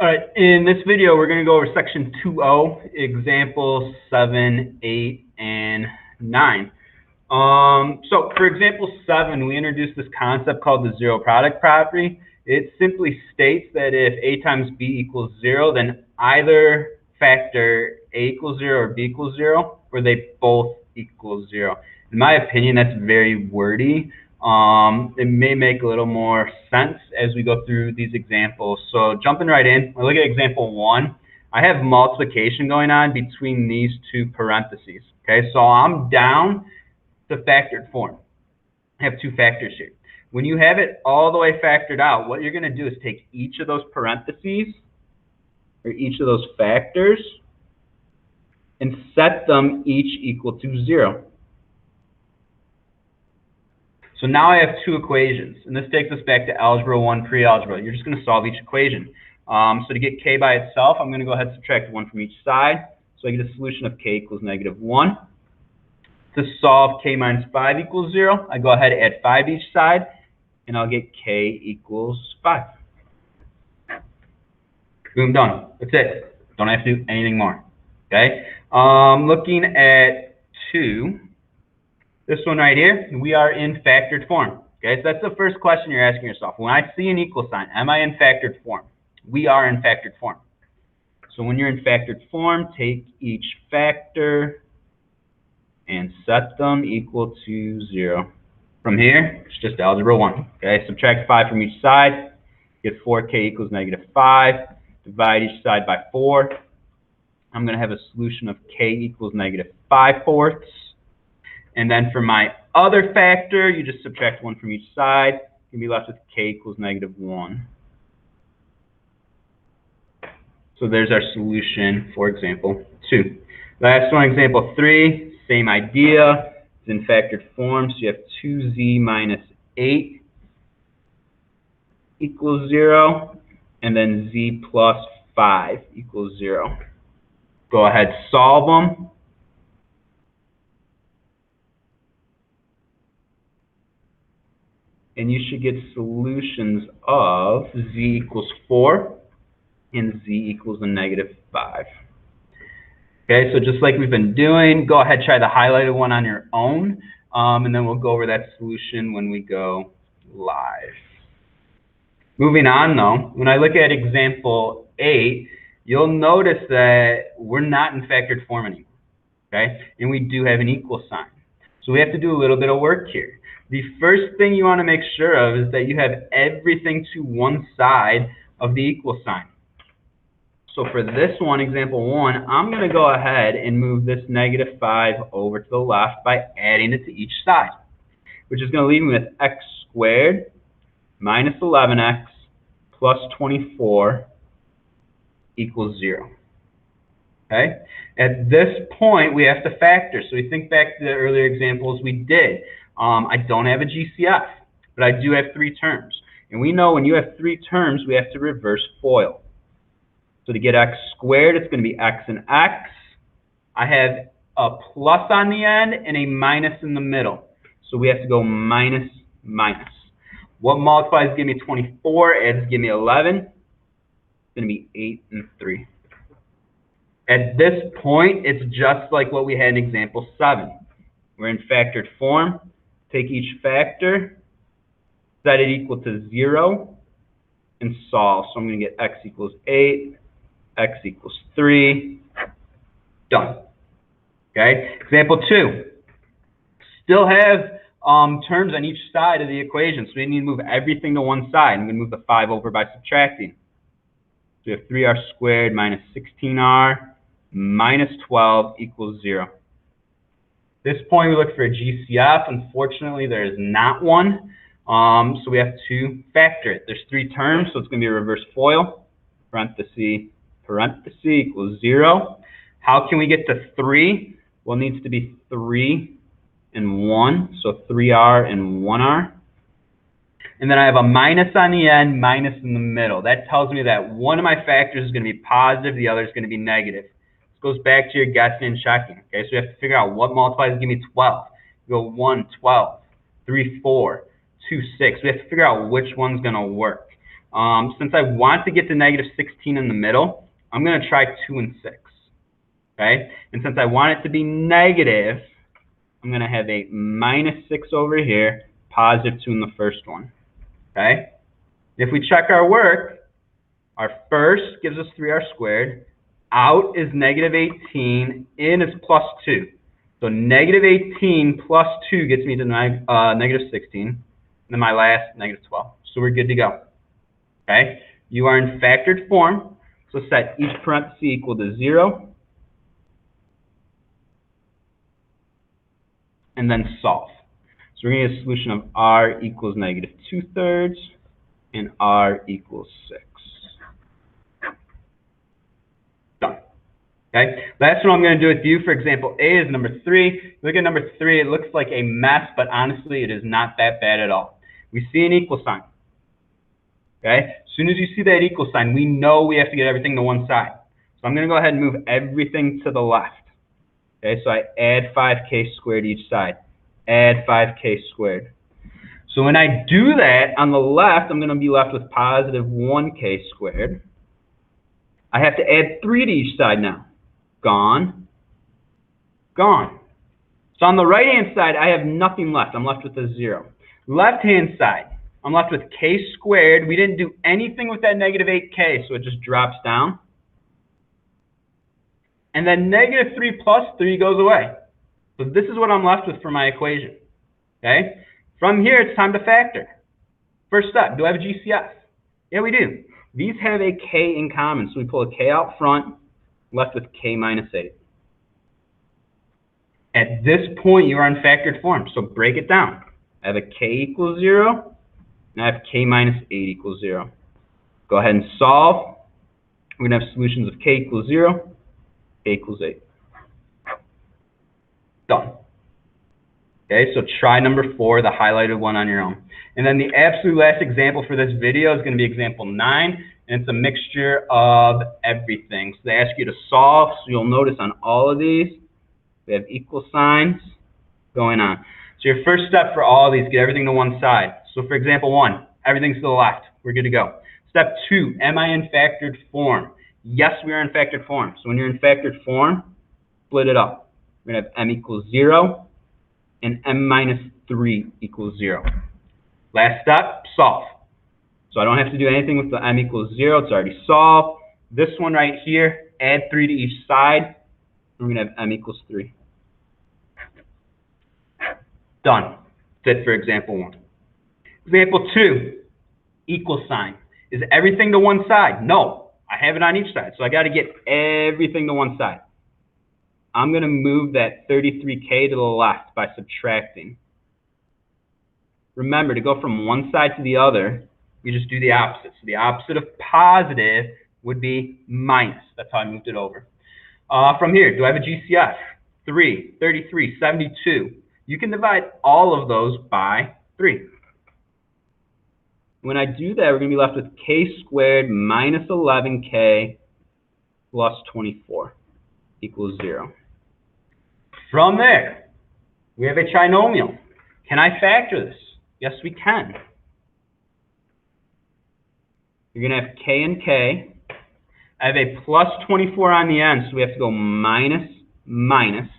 All right, in this video, we're going to go over section 2.0, examples 7, 8, and 9. So for example 7, we introduced this concept called the zero product property. It simply states that if A times B equals 0, then either factor A equals 0 or B equals 0, or they both equal 0. In my opinion, that's very wordy. It may make a little more sense as we go through these examples. So jumping right in, we'll look at example 1. I have multiplication going on between these two parentheses. Okay, so I'm down to factored form. I have two factors here. When you have it all the way factored out, what you're going to do is take each of those parentheses, or each of those factors, and set them each equal to 0. So now I have two equations, and this takes us back to Algebra 1 pre-algebra. You're just going to solve each equation. So to get k by itself, I'm going to go ahead and subtract 1 from each side. So I get a solution of k equals -1. To solve k minus 5 equals 0, I go ahead and add 5 each side, and I'll get k equals 5. Boom, done. That's it. Don't have to do anything more. Okay? Looking at 2. This one right here, we are in factored form. Okay, so that's the first question you're asking yourself. When I see an equal sign, am I in factored form? We are in factored form. So when you're in factored form, take each factor and set them equal to 0. From here, it's just algebra 1. Okay, subtract 5 from each side, get 4k equals -5. Divide each side by 4. I'm going to have a solution of k equals -5/4. And then for my other factor, you just subtract 1 from each side. You're going to be left with k equals -1. So there's our solution for example 2. Last one, example 3, same idea. It's in factored form, so you have 2z minus 8 equals 0, and then z plus 5 equals 0. Go ahead, solve them. And you should get solutions of z equals 4 and z equals a -5. Okay, so just like we've been doing, go ahead, try the highlighted one on your own, and then we'll go over that solution when we go live. Moving on though, when I look at example 8, you'll notice that we're not in factored form anymore, okay? And we do have an equal sign. So we have to do a little bit of work here. The first thing you want to make sure of is that you have everything to one side of the equal sign. So for this one, example 1, I'm going to go ahead and move this -5 over to the left by adding it to each side, which is going to leave me with x squared minus 11x plus 24 equals 0. Okay? At this point, we have to factor. So we think back to the earlier examples we did. I don't have a GCF, but I do have 3 terms. And we know when you have 3 terms, we have to reverse FOIL. So to get x squared, it's going to be x and x. I have a plus on the end and a minus in the middle. So we have to go minus, minus. What multiplies give me 24, adds give me 11. It's going to be 8 and 3. At this point, it's just like what we had in example 7. We're in factored form. Take each factor, set it equal to 0, and solve. So I'm going to get x equals 8, x equals 3, done. Okay, example 2. Still have terms on each side of the equation, so we need to move everything to one side. I'm going to move the 5 over by subtracting. So we have 3r squared minus 16r minus 12 equals 0. At this point, we look for a GCF. Unfortunately, there is not one, so we have to factor it. There's 3 terms, so it's going to be a reverse FOIL. Parenthesis, parenthesis equals 0. How can we get to 3? Well, it needs to be 3 and 1, so 3r and 1r. And then I have a minus on the end, minus in the middle. That tells me that one of my factors is going to be positive, the other is going to be negative. This goes back to your guessing and checking. Okay, so you have to figure out what multiplies to give me 12. You go 1, 12, 3, 4, 2, 6. We have to figure out which one's going to work. Since I want to get to negative 16 in the middle, I'm going to try 2 and 6. Okay? And since I want it to be negative, I'm going to have a minus 6 over here, positive 2 in the first one. Okay? If we check our work, our first gives us 3r squared. Out is negative 18. In is plus 2. So negative 18 plus 2 gets me to negative 16. And then my last, negative 12. So we're good to go. Okay? You are in factored form. So set each parenthesis equal to 0. And then solve. So we're going to get a solution of r equals negative 2/3 and r equals 6. Done. Okay? Last one I'm going to do with you, for example, A is number 3. Look at number 3. It looks like a mess, but honestly, it is not that bad at all. We see an equal sign. Okay? As soon as you see that equal sign, we know we have to get everything to one side. So I'm going to go ahead and move everything to the left. Okay, so I add 5k squared each side. Add 5k squared. So when I do that, on the left, I'm going to be left with positive 1k squared. I have to add 3 to each side now. Gone. Gone. So on the right-hand side, I have nothing left. I'm left with a 0. Left-hand side, I'm left with k squared. We didn't do anything with that negative 8k, so it just drops down. And then negative 3 plus 3 goes away. So this is what I'm left with for my equation. Okay? From here, it's time to factor. First step, do I have a GCF? Yeah, we do. These have a k in common, so we pull a k out front, left with k minus 8. At this point, you are in factored form, so break it down. I have a k equals 0, and I have k minus 8 equals 0. Go ahead and solve. We're going to have solutions of k equals 0, k equals 8. Done. Okay, so try number 4, the highlighted one on your own. And then the absolute last example for this video is going to be example 9, and it's a mixture of everything. So they ask you to solve, so you'll notice on all of these, we have equal signs going on. So your first step for all of these, get everything to one side. So for example 1, everything's to the left. We're good to go. Step 2, am I in factored form? Yes, we are in factored form. So when you're in factored form, split it up. We're going to have m equals 0 and m minus 3 equals 0. Last step, solve. So I don't have to do anything with the m equals 0. It's already solved. This one right here, add 3 to each side. We're going to have m equals 3. Done. That's it for example 1. Example 2, equal sign. Is everything to one side? No. I have it on each side, so I got to get everything to one side. I'm going to move that 33k to the left by subtracting. Remember, to go from one side to the other, you just do the opposite. So the opposite of positive would be minus. That's how I moved it over. From here, do I have a GCF? 3, 33, 72. You can divide all of those by 3. When I do that, we're going to be left with k squared minus 11k plus 24 equals 0. From there, we have a trinomial. Can I factor this? Yes, we can. You're going to have k and k. I have a plus 24 on the end, so we have to go minus, minus.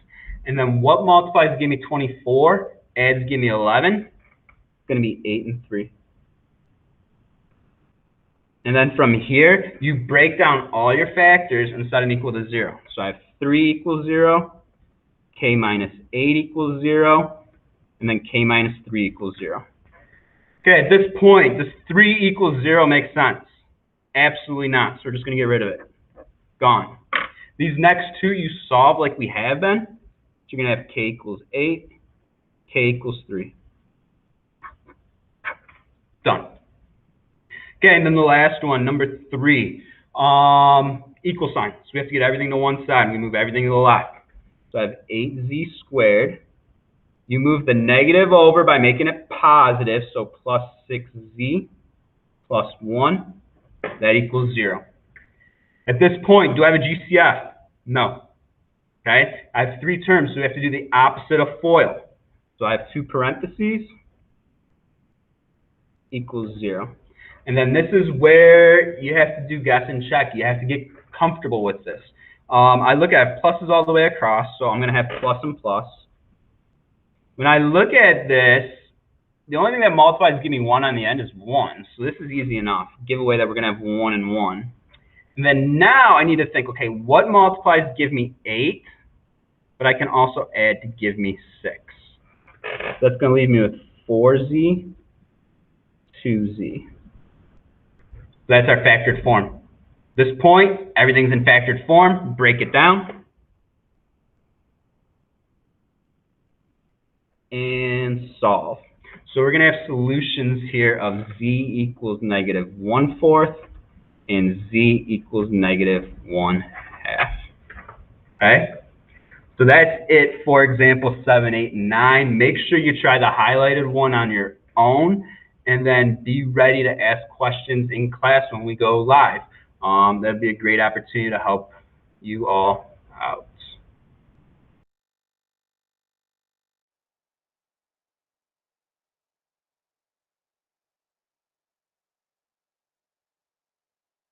And then what multiplies to give me 24, adds to give me 11? It's going to be 8 and 3. And then from here, you break down all your factors and set them equal to 0. So I have 3 equals 0. K minus 8 equals 0, and then k minus 3 equals 0. Okay, at this point, does 3 equals 0 make sense? Absolutely not, so we're just going to get rid of it. Gone. These next two you solve like we have been. So you're going to have k equals 8, k equals 3. Done. Okay, and then the last one, number 3. Equal sign. So we have to get everything to one side. We move everything to the left. So I have 8z squared. You move the negative over by making it positive, so plus 6z plus 1. That equals 0. At this point, do I have a GCF? No. Okay? I have 3 terms, so we have to do the opposite of FOIL. So I have 2 parentheses equals 0. And then this is where you have to do guess and check. You have to get comfortable with this. I look at pluses all the way across, so I'm going to have plus and plus. When I look at this, the only thing that multiplies to give me 1 on the end is 1. So this is easy enough. Giveaway that we're going to have 1 and 1. And then now I need to think, okay, what multiplies to give me 8, but I can also add to give me 6. So that's going to leave me with 4z, 2z. That's our factored form. This point, everything's in factored form. Break it down. And solve. So we're going to have solutions here of z equals negative 1/4 and z equals negative 1/2. Okay? So that's it for example 7, 8, and 9. Make sure you try the highlighted one on your own, and then be ready to ask questions in class when we go live. That'd be a great opportunity to help you all out.